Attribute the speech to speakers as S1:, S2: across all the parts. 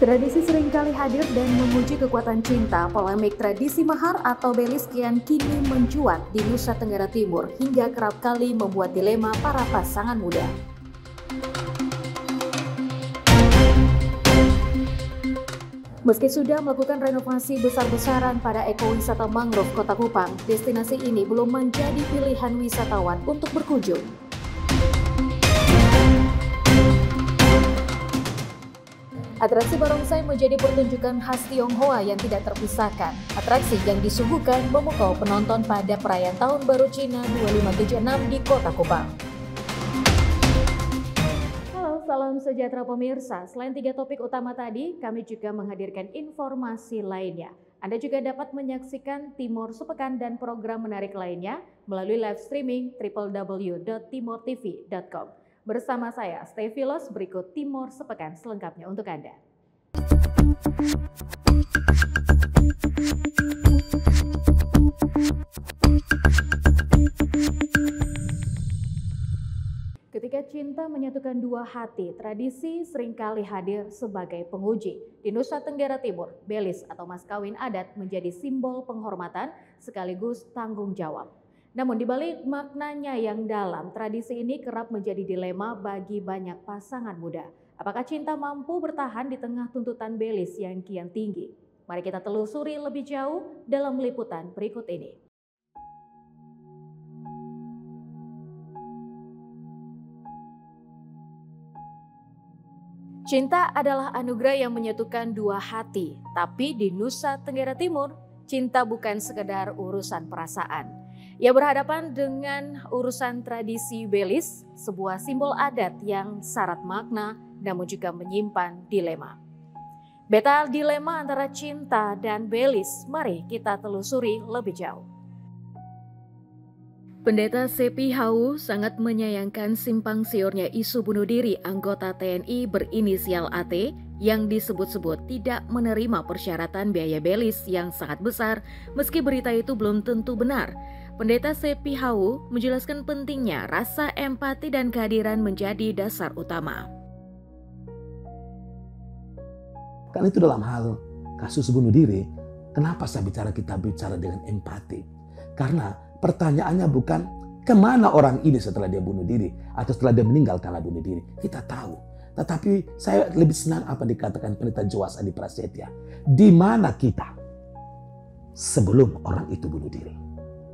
S1: Tradisi seringkali hadir dan menguji kekuatan cinta. Polemik tradisi mahar atau belis kian kini mencuat di Nusa Tenggara Timur hingga kerap kali membuat dilema para pasangan muda. Meski sudah melakukan renovasi besar-besaran pada ekowisata mangrove Kota Kupang, destinasi ini belum menjadi pilihan wisatawan untuk berkunjung. Atraksi barongsai menjadi pertunjukan khas Tionghoa yang tidak terpisahkan. Atraksi yang disuguhkan memukau penonton pada perayaan Tahun Baru Cina 2576 di Kota Kupang. Halo, salam sejahtera pemirsa. Selain 3 topik utama tadi, kami juga menghadirkan informasi lainnya. Anda juga dapat menyaksikan Timor Sepekan dan program menarik lainnya melalui live streaming www.timortv.com. Bersama saya, Stay Filos, berikut Timor Sepekan selengkapnya untuk Anda. Ketika cinta menyatukan dua hati, tradisi seringkali hadir sebagai penguji. Di Nusa Tenggara Timur, belis atau mas kawin adat menjadi simbol penghormatan sekaligus tanggung jawab. Namun di balik maknanya yang dalam, tradisi ini kerap menjadi dilema bagi banyak pasangan muda. Apakah cinta mampu bertahan di tengah tuntutan belis yang kian tinggi? Mari kita telusuri lebih jauh dalam liputan berikut ini. Cinta adalah anugerah yang menyatukan dua hati, tapi di Nusa Tenggara Timur, cinta bukan sekedar urusan perasaan. Ia berhadapan dengan urusan tradisi belis, sebuah simbol adat yang syarat makna namun juga menyimpan dilema. Battle dilema antara cinta dan belis, mari kita telusuri lebih jauh. Pendeta Sepi Hau sangat menyayangkan simpang siurnya isu bunuh diri anggota TNI berinisial AT yang disebut-sebut tidak menerima persyaratan biaya belis yang sangat besar meski berita itu belum tentu benar. Pendeta Sepi Hau menjelaskan pentingnya rasa empati dan kehadiran menjadi dasar utama.
S2: Karena itu dalam hal kasus bunuh diri, kenapa kita bicara dengan empati? Karena pertanyaannya bukan kemana orang ini setelah dia bunuh diri atau setelah dia meninggal karena bunuh diri. Kita tahu. Tetapi saya lebih senang apa dikatakan Pendeta Joas Adi Prasetya. Di mana kita sebelum orang itu bunuh diri?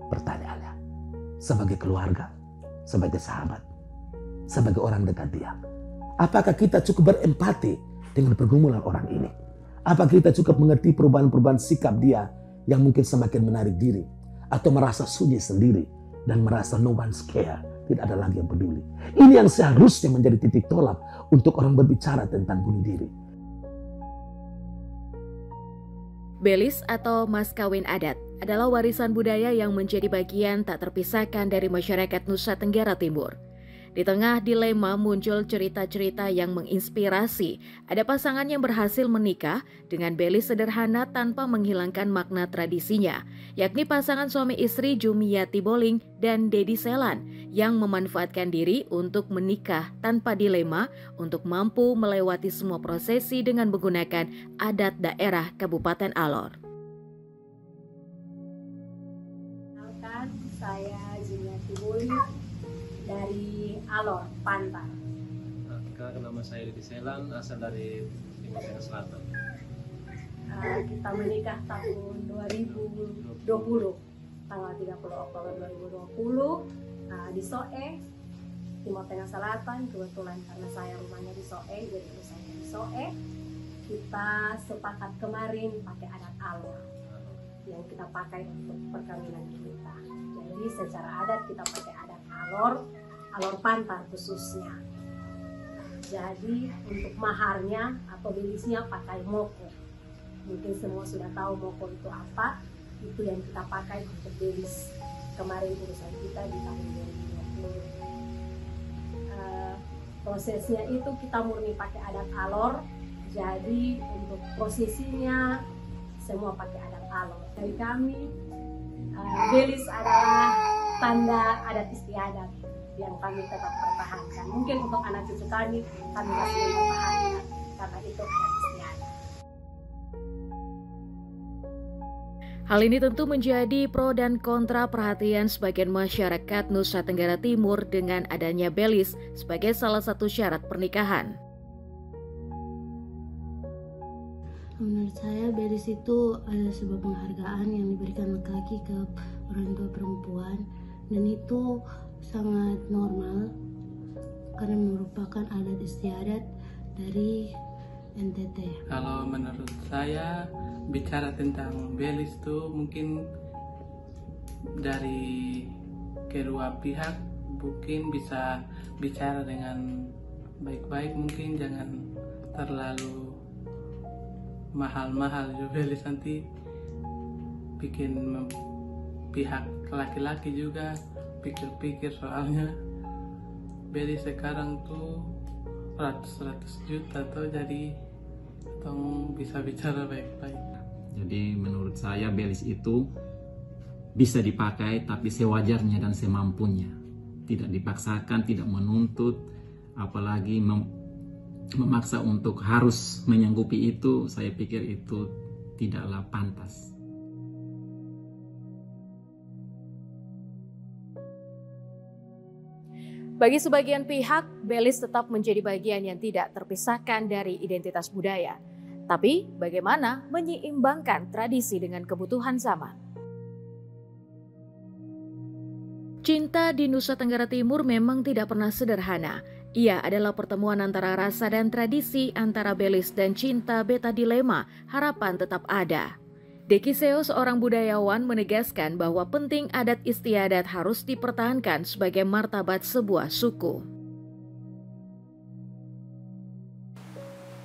S2: Pertanyaannya, sebagai keluarga, sebagai sahabat, sebagai orang dekat dia, apakah kita cukup berempati dengan pergumulan orang ini? Apakah kita cukup mengerti perubahan-perubahan sikap dia yang mungkin semakin menarik diri atau merasa sunyi sendiri dan merasa no one's care, tidak ada lagi yang peduli? Ini yang seharusnya menjadi titik tolak untuk orang berbicara tentang bunuh diri.
S1: Belis atau mas kawin adat adalah warisan budaya yang menjadi bagian tak terpisahkan dari masyarakat Nusa Tenggara Timur. Di tengah dilema muncul cerita-cerita yang menginspirasi. Ada pasangan yang berhasil menikah dengan belis sederhana tanpa menghilangkan makna tradisinya, yakni pasangan suami istri Jumiati Boling dan Dedi Selan yang memanfaatkan diri untuk menikah tanpa dilema untuk mampu melewati semua prosesi dengan menggunakan adat daerah Kabupaten Alor.
S3: Saya Jumiati Boling dari Alor, Pantar.
S4: Nama saya Dedi Selan, asal dari Timur Tengah Selatan.
S3: Kita menikah tahun 2020, tanggal 30 Oktober 2020 di Soe, Timur Tengah Selatan. Kebetulan karena saya rumahnya di Soe, jadi saya di Soe. Kita sepakat kemarin pakai adat Alor yang kita pakai untuk perkawinan kita. Jadi secara adat kita pakai adat Alor Pantar khususnya. Jadi untuk maharnya atau belisnya pakai moko. Mungkin semua sudah tahu moko itu apa. Itu yang kita pakai untuk belis kemarin urusan kita di tahun 2020. Prosesnya itu kita murni pakai adat Alor. Jadi untuk prosesinya semua pakai adat Alor. Dari kami, belis adalah tanda adat istiadat yang kami tetap pertahankan. Mungkin untuk anak cucu kami masih mempertahankan karena itu adat istiadat.
S1: Hal ini tentu menjadi pro dan kontra perhatian sebagian masyarakat Nusa Tenggara Timur dengan adanya belis sebagai salah satu syarat pernikahan.
S5: Menurut saya belis itu adalah sebuah penghargaan yang diberikan laki-laki ke orang tua perempuan, dan itu sangat normal karena merupakan adat istiadat dari NTT.
S6: Kalau menurut saya bicara tentang belis itu mungkin dari kedua pihak mungkin bisa bicara dengan baik-baik, mungkin jangan terlalu mahal-mahal juga belis, nanti bikin pihak laki-laki juga pikir-pikir, soalnya belis sekarang tuh ratus-ratus juta tuh, jadi tolong bisa bicara baik-baik.
S7: Jadi menurut saya belis itu bisa dipakai tapi sewajarnya dan semampunya, tidak dipaksakan, tidak menuntut, apalagi memaksa untuk harus menyanggupi itu. Saya pikir itu tidaklah pantas.
S1: Bagi sebagian pihak, belis tetap menjadi bagian yang tidak terpisahkan dari identitas budaya. Tapi bagaimana menyeimbangkan tradisi dengan kebutuhan zaman? Cinta di Nusa Tenggara Timur memang tidak pernah sederhana. Ia adalah pertemuan antara rasa dan tradisi, antara belis dan cinta beta dilema, harapan tetap ada. Deki Seo, seorang budayawan, menegaskan bahwa penting adat istiadat harus dipertahankan sebagai martabat sebuah suku.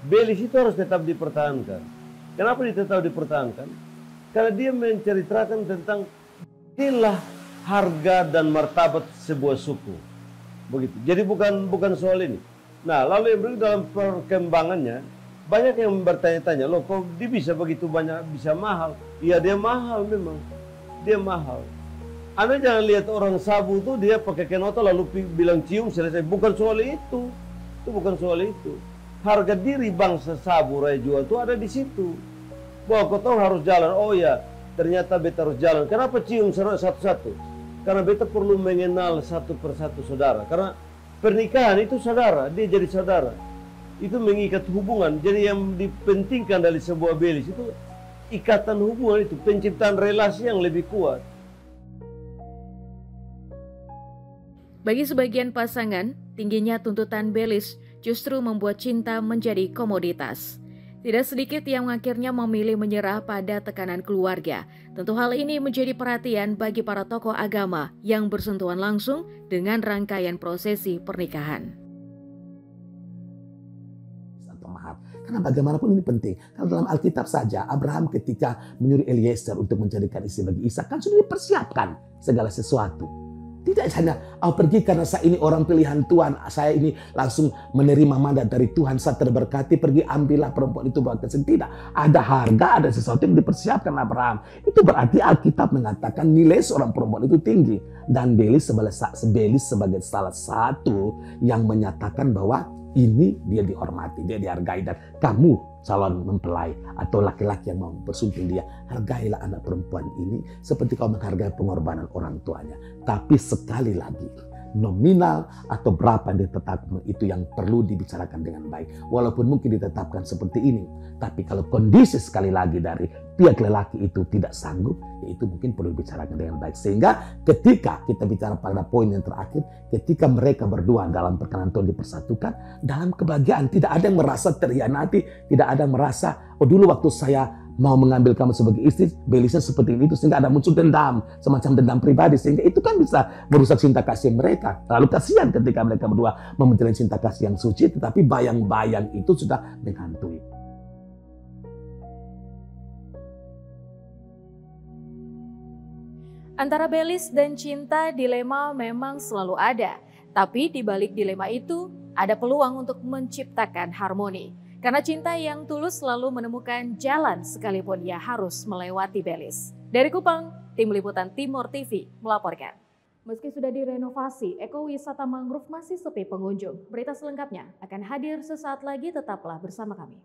S8: Belis itu harus tetap dipertahankan. Kenapa dia tetap dipertahankan? Karena dia menceritakan tentang inilah harga dan martabat sebuah suku. Begitu. Jadi bukan soal ini. Nah, lalu yang berikut dalam perkembangannya, banyak yang bertanya-tanya, loh kok dia bisa begitu banyak, bisa mahal? Iya, dia mahal memang. Dia mahal. Anda jangan lihat orang Sabu tuh dia pakai kenota lalu bilang cium selesai. Bukan soal itu. Itu bukan soal itu. Harga diri bangsa Sabu Raya Jua itu ada di situ. Bahwa kau tahu harus jalan. Oh ya, ternyata beta harus jalan. Kenapa cium satu-satu? Karena beta perlu mengenal satu persatu saudara. Karena pernikahan itu saudara, dia jadi saudara. Itu mengikat hubungan. Jadi yang dipentingkan dari sebuah belis itu ikatan hubungan, itu penciptaan relasi yang lebih kuat.
S1: Bagi sebagian pasangan, tingginya tuntutan belis justru membuat cinta menjadi komoditas. Tidak sedikit yang akhirnya memilih menyerah pada tekanan keluarga. Tentu hal ini menjadi perhatian bagi para tokoh agama yang bersentuhan langsung dengan rangkaian prosesi pernikahan.
S2: Karena bagaimanapun ini penting. Kalau dalam Alkitab saja, Abraham ketika menyuruh Eliezer untuk mencarikan istri bagi Ishak, kan sudah dipersiapkan segala sesuatu. Tidak hanya, pergi karena saya ini orang pilihan Tuhan, saya ini langsung menerima mandat dari Tuhan, saya terberkati, pergi ambillah perempuan itu bawa ke sini. Tidak, ada harga, ada sesuatu yang dipersiapkan Abraham. Itu berarti Alkitab mengatakan nilai seorang perempuan itu tinggi. Dan belis sebagai salah satu yang menyatakan bahwa ini dia dihormati, dia dihargai, dan kamu calon mempelai atau laki-laki yang mau bersumpah dia, hargailah anak perempuan ini seperti kau menghargai pengorbanan orang tuanya. Tapi sekali lagi, nominal atau berapa yang ditetapkan itu yang perlu dibicarakan dengan baik. Walaupun mungkin ditetapkan seperti ini, tapi kalau kondisi sekali lagi dari pihak lelaki itu tidak sanggup, ya itu mungkin perlu dibicarakan dengan baik. Sehingga ketika kita bicara pada poin yang terakhir, ketika mereka berdua dalam perkenan Tuhan dipersatukan, dalam kebahagiaan, tidak ada yang merasa terhianati, tidak ada yang merasa, oh dulu waktu saya mau mengambil kamu sebagai istri, belisnya seperti itu, sehingga ada muncul dendam, semacam dendam pribadi, sehingga itu kan bisa merusak cinta kasih mereka. Lalu kasihan ketika mereka berdua menjalin cinta kasih yang suci, tetapi bayang-bayang itu sudah menghantui.
S1: Antara belis dan cinta, dilema memang selalu ada. Tapi di balik dilema itu, ada peluang untuk menciptakan harmoni. Karena cinta yang tulus selalu menemukan jalan sekalipun ia harus melewati belis. Dari Kupang, Tim Liputan Timur TV melaporkan. Meski sudah direnovasi, ekowisata mangrove masih sepi pengunjung. Berita selengkapnya akan hadir sesaat lagi, tetaplah bersama kami.